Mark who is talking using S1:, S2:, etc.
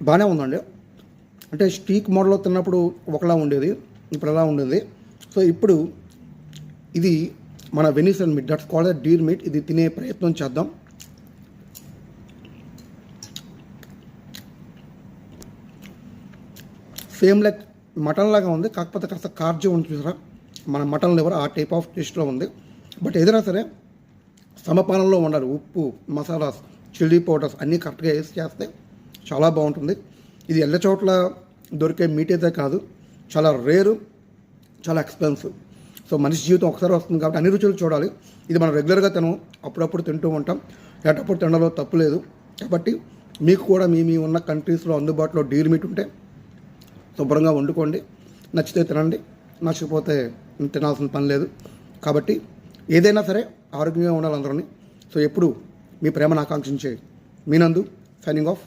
S1: బాగానే ఉందండి. అంటే స్టీక్ మోడల్లో తిన్నప్పుడు ఒకలా ఉండేది, ఇప్పుడు ఎలా ఉండేది. సో ఇప్పుడు ఇది మన venison meat, that's called deer meat. ఇది తినే ప్రయత్నం చేద్దాం. సేమ్ లైక్ మటన్ లాగా ఉంది, కాకపోతే కాస్త కార్జీ ఉంది చూసారా, మన మటన్ లివర్ ఆ టైప్ ఆఫ్ టేస్ట్లో ఉంది. బట్ ఏదైనా సరే సమపాలనలో ఉండాలి. ఉప్పు, మసాలాస్, చిల్లీ పౌడర్స్ అన్నీ కరెక్ట్గా వేసి చేస్తే చాలా బాగుంటుంది. ఇది ఎల్ల చోట్ల దొరికే మీట్ అయితే కాదు, చాలా రేరు, చాలా ఎక్స్పెన్సివ్. సో మనిషి జీవితం ఒకసారి వస్తుంది కాబట్టి అన్ని రుచులు చూడాలి. ఇది మనం రెగ్యులర్గా తినం, అప్పుడప్పుడు తింటూ ఉంటాం. ఎటప్పుడు తినడంలో తప్పు లేదు. కాబట్టి మీకు కూడా మీ ఉన్న కంట్రీస్లో అందుబాటులో డీర్ మీట్ ఉంటే శుభ్రంగా వండుకోండి. నచ్చితే తినండి, నచ్చకపోతే తినాల్సిన పని లేదు. కాబట్టి ఏదైనా సరే ఆరోగ్యంగా ఉండాలి అందరినీ. సో ఎప్పుడు మీ ప్రేమను ఆకాంక్షించే మీ నందు సైనింగ్ ఆఫ్.